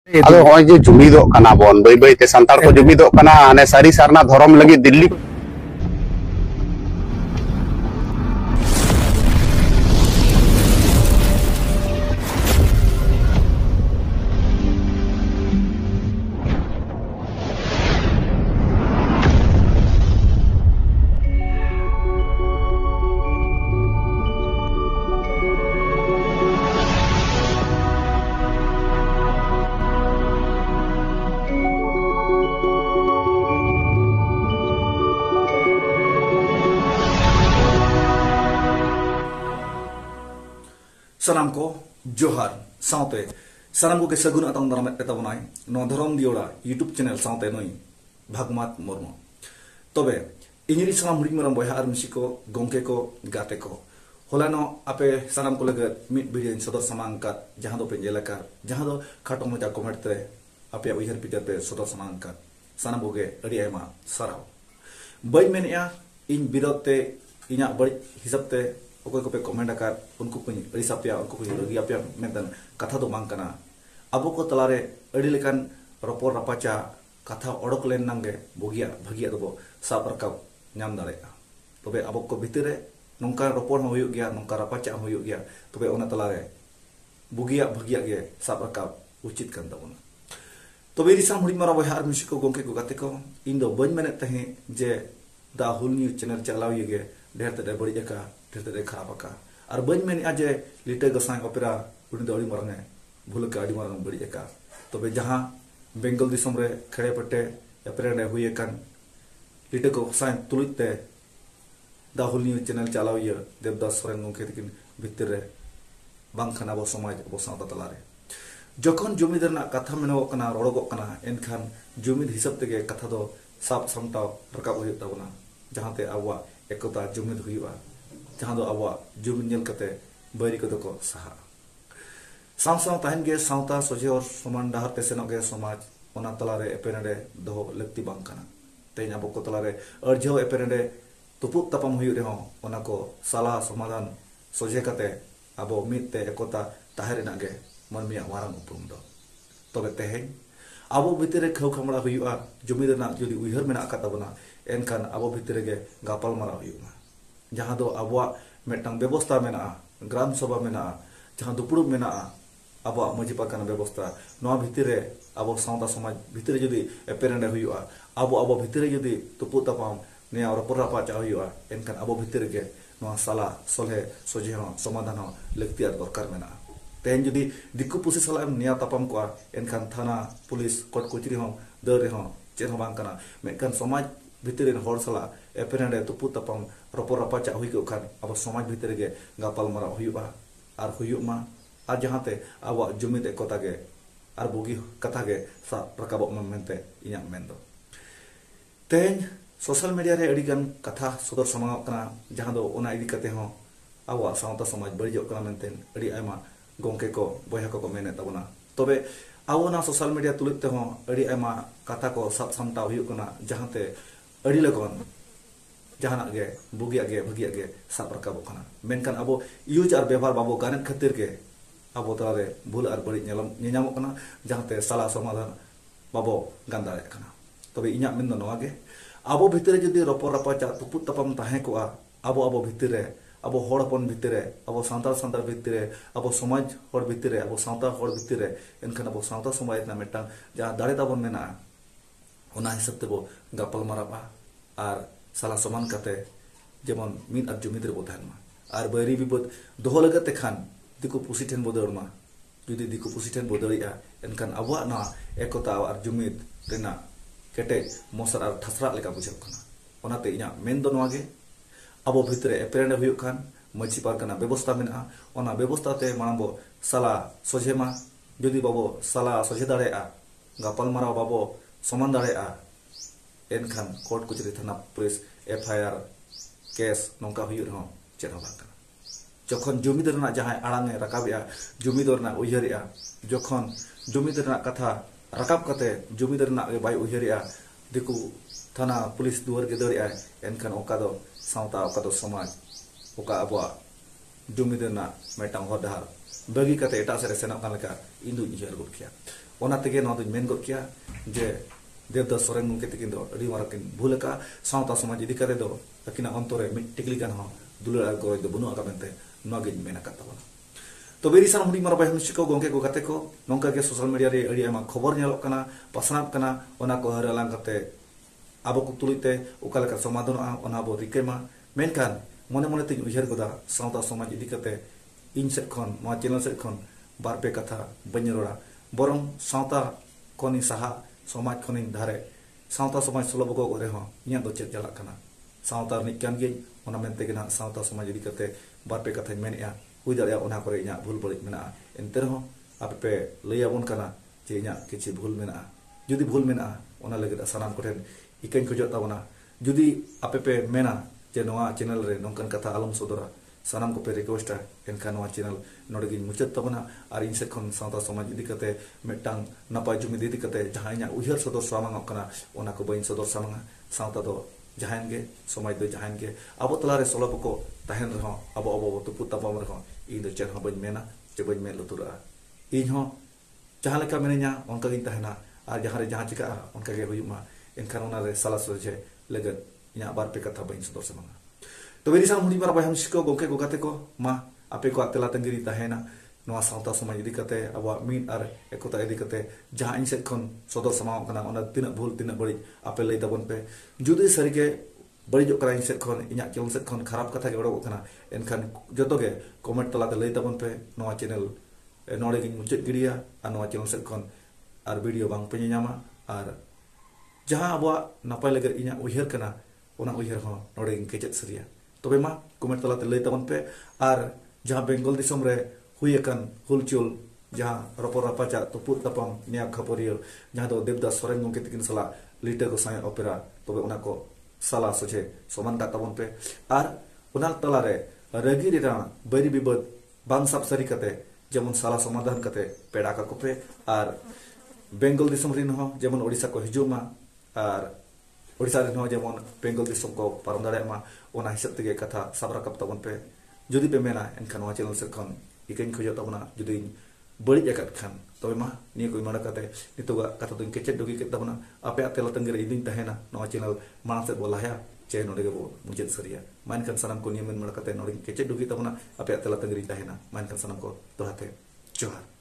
ᱟᱫᱚ ᱦᱚᱸᱜᱼᱚᱭ ᱡᱮ ᱡᱩᱢᱤᱫᱚᱜ ᱠᱟᱱᱟ ᱵᱚᱱ ᱵᱟᱹᱭ ᱵᱟᱹᱭᱛᱮ ᱥᱟᱱᱛᱟᱲ ᱠᱚ ᱡᱩᱢᱤᱫᱚᱜ ᱠᱟᱱᱟ ᱦᱟᱱᱮ ᱥᱟᱹᱨᱤ ᱥᱟᱨᱱᱟ ᱫᱷᱚᱨᱚᱢ ᱞᱟᱹᱜᱤᱫ ᱫᱤल्ली सानाम को जोहार साउते सानाम को के सगुन अतंग दरमेट पेताबनाय नो धरम दियोड़ा यूट्यूब चैनल साउते नई भागमात मुर्मु तबे इनिरी सानाम हुडी मरम बयहा आर मिसी को गंके को गाते को होलानो आपे सानाम को लगे मिट भिडियो सदर समांका जहां दो पेंजेलका जहां दो खाटो मजा कमेंट ते आपे उयहर पिटते सदर समांका सानाम को के अडी आयमा साराव बय मेनिया इन बिरोते इना बड़ी हिसाबते ओके को पे कमेंट आकार उनको को रिसापिया उनको को लगियापिया मेंतन कथा दो मांगकना अबो को तलारे अडी लेकान रपोर रपाचा कथा ओडक लेन नांगे बोगिया भागिया दबो साब रकाब नाम दाड़ेगा तबे अबो को भितरे नोंका रपोर हो हुयुग गया नोंका रपाचा हो हुयुग गया तबे ओना तलारे बोगिया भागिया गे साब रकाब उचित कान तबोना तबे रिसाम हुडी मारा बहार मिसिको गोंके को गाते को इन दो बन मेने तहे जे दा हुल न्यूज चैनल चलाव येगे ढेर ते बड़ी जका ढेर ते खराब का और बन मेने आज लिटे गसांग ओपेरा उनी दो अड़ी मारंगे भूल का अड़ी मारंग बड़ी जका तबे जहां बेंगल दिसम रे खड़े पट्टे एपरेंडे हुए कान लिटे को साइन तुलिते दा हुल न्यूज चैनल चलाव ये देवदास सोरेन गोंके तकिन भितर रे बांग खाना बो समाज बो सावता तलारे जखन जुमिदर ना कथा मेनो कना रोड़गो कना एनखान जुमिद हिसाब तेगे कथा दो साब सामटाव रकाब हुई ताबना जहां ते आवा एकता जुमिद हुईवा जहां दो आवा जुमिद नेल कते बैरी को को सहा साव साव ताहन गे सावता सोजे और समान डाहर ते सेनो गे समाज ओना तलारे एपेनेडे दो लक्ति बांग कना तेन आबो को तलारे अर्जो एपेनेडे तुपुक तापम हुई रे हो ओना को सलाह समाधान सोजे कते आबो मिते एकता ताहरे नागे मनमिया वारांग उपरुम दो तबे तेहें आबो भितरे खौ खमड़ा हुयुआ जुमिद ना जुदी उयहर मेना काताबना एनखान आबो भितरे गे गापल मारा हुयुमा जहां दो आबोआ मेटang व्यवस्था मेना ग्राम सभा मेना जहां दुपुड़ मेना आबो मजी पाकाना व्यवस्था नवा भितरे आबो सावता समाज भितरे जुदी एपेरेंडे हुयुआ आबो भितरे जुदी तुपु तापाम ने और पररापा चा हुयुआ एनखान आबो भितरे गे नवा साला सलहे सोजे हो समाधान हो लक्तियार दरकार मेना तेन जुदी दिक्कु पुसी सला निया तापाम को एनखान थाना पुलिस कोर्ट कचरी हो दर हो चेन हो बांग कना मेखान समाज भितरे हर सला एपेरेंडे तुपु तापाम रपर रपाचा हुई को खान अब समाज भितरे गे गापाल मारा हुयुबा आर हुयुमा आर जहांते अब जुमिद एकता गे आर बुगी कथा गे सा रकाब मेनते इया मेंदो तेन सोशल मीडिया रे अडिगान कथा सदर समांग कना जहां दो ओना इदी कते हो अब सावता समाज बड़िजो कना मेनते अडी आयमा गोंके को बयहा को मेने तबना तबे आवो ना सोशल मीडिया तुलिते हो अड़ी आयमा कथा को साब सामटा हुयुग कना जहांते अड़ी लगन जहाना गे बुगिया गे भगिया गे साब रकाब कना मेनखान आबो यूज आर व्यवहार बाबो गाने खातिर के आबो तारे भूल आर बड़ी नेनामो कना जहांते सला समाधान बाबो गांदारे कना तबे इnya मेन नोआ गे आबो भितरे जदी रपर रपाचा तुपुत तापाम ताहे को आबो भितरे अब हड़पन भितरे अब सानतार भितरे अब समाज हड़ भितरे अब सावता हड़ भितरे एनखान अब सावता समाज ना मेटा जहां दाड़े ताबन मेना ओना हिसाब तेबो गापल माराबा आर साला समान कते जेमन मिन आर जुमिद रे बोधानमा आर बैरी बिबद दोहो लगते खान दिकु पुसी ठेन बोदरमा जुदी दिकु पुसी ठेन बोदरिया एनखान अबवा ना एकता आर जुमिद रेना केटे मोसर आर ठसरा लेका बुझल कना ओनाते इना मेन दो नवागे आबो भितरे एपेरेंडे हुयुग खान मजी पारकाना व्यवस्था मेना ओना व्यवस्था ते मांबो साला सोजेमा जुदी बाबो साला सोजे दाड़ेआ गापल मारा बाबो समान दाड़ेआ एनखान कोर्ट कचरी थाना पुलिस एफआईआर केस नोंका हुयुग रहो चेद हो बाकना जखन जुमिद रना जहां आड़ांगे रकाबेआ जुमिद रना उयहरेआ जखन जुमिद रना कथा रकाब कते जुमिद रना बाय उयहरेआ दिकु थाना पुलिस दुआर के दरेआ एनखान ओका दो सावता ओका दो समाज ओका अबवा जुमिद रना मेटांग हर डहार बगी कते एटा सेरे सेनक कान लेका इंदु इहर गुड खिया ओना तेगे नवा दुñ मेन गद किया जे देवदास सोरेन गंके तकिन दो अडी मारा किन भूल का सावता समाज इदी करे दो अकिना अंतरे मिट टिकली गान हो दुलर गरज दो बुनु आका मेनते नवा गे मेना का तबना तो बेरी सान हुडी मारा बाय हमसिको गंके को गाते को नोंका के सोशल मीडिया रे अडी आमा खबर नेलोक कना पासनाप कना ओना को हरालांग कते आबो को तुलिते ओका लेका समाधान ओना बो रिकेमा मेनखान मने मने तिन उजहर गोदा सावता समाज इदी कते इन सेट खन नवा चैनल सेट खन बारपे कथा बन्य रोड़ा बरम सावता खनि साहा समाज खनि धारे सावता समाज सलबको करे हो इया दो चेक चला कना सावता निकान गे ओना मेनते गना सावता समाज इदी कते बारपे कथा मेनया हुई दाड़िया ओना करे इया भूल बड़िज मेना एनते रहो आपे लैयाबन कना जे इया किछि भूल मेना जुदी भूल मेना ओना लगे सानाम कोठेन इकन खोजो ताबना जुदी आपे पे मेना जे नवा चैनल रे नोंकन कथा आलम सदरा सानाम को पे रिक्वेस्ट एनखान नवा चैनल नोडगी मुचत तबना और इन से खन सावता समाज इदी कते मेटांग नपाय जुमिद इदी कते जहां इया उहर सदर सामांग कना ओना को बइन सदर सामांग सावता दो जहां गे समाज दो जहां गे अब तलारे सलबको तहन रहो अब अब तुपु तपम रहो इन दो चेन बइन मेना जे बइन मेन लुतुरा इन हो जहां लेका मेने냐 ओनका गिन तहना और जहां रे जहां चिका ओनका गे हुयुमा एनखान ओना रे साला सोजे लगन इया बार पे कथा बइन सदर सामांग तो बेरी सान हुडी मारा बाय हमसिको गंके को गाते को मा आपे को अतेला तंगिरी तहेना नवा सावता समाज इदी कते अबा मिन और एकता इदी कते जहां इन सेट खन सदर समाव कना ओना तिना भूल तिना बड़ी आपे लई तबन पे जुदी सरीगे बड़ी करा इन सेट खन इया चैनल सेट खन खराब कथा गेड़ो कना एनखान जतो गे कमेंट तलाते लई तबन पे नवा चैनल नोडे गिन मुचेत गिरिया और नवा चैनल सेट खन और वीडियो बांग पे ᱧᱟᱢᱟ और जहां अबा नापाय लगे इया उहर कना ओना उहर हो नोडे गिन केचेत सरिया तबे मा कमेंट तलाते लई तबन पे और जहां बेंगल दिसम रे हुयकन हुलचुल जहां रपर रपाचा तुपुर तपम निया खबरियो जहां दो देवदास सोरेन गंके तकिन सला लिटर को साय ओपेरा तबे ओना को साला सोचे समान का तबन पे और ओना तला रे रगी रे बरी बिबद बांग सब सरी कते जेमन साला समाधान कते पेड़ा का कोपे और बेंगल दिसम रिन हो जेमन ओडिसा को हिजुमा और ओडिसा रिन हो जेमन बेंगल दिसम को पारम दाड़े मा ओना हिसाब तेगे कथा सब राकब तबन पे जुदी पे मेना एनखान नवा चैनल से खन इकन खोजो तबना जुदी बड़ी जगत खान तबे मा निय कोई नोडा कते नितोगा कथा तो केचेत दोगी के तबना आपे अतेला तंगरे इदिन तहेना नवा चैनल मानस से बोलाया चे नोडे के बो मुचेत सरिया मानखान सनम को नियमन मड़ कते नोडे केचेत दोगी तबना आपे अतेला तंगरी तहेना मानखान सनम को तोहाते जोहार।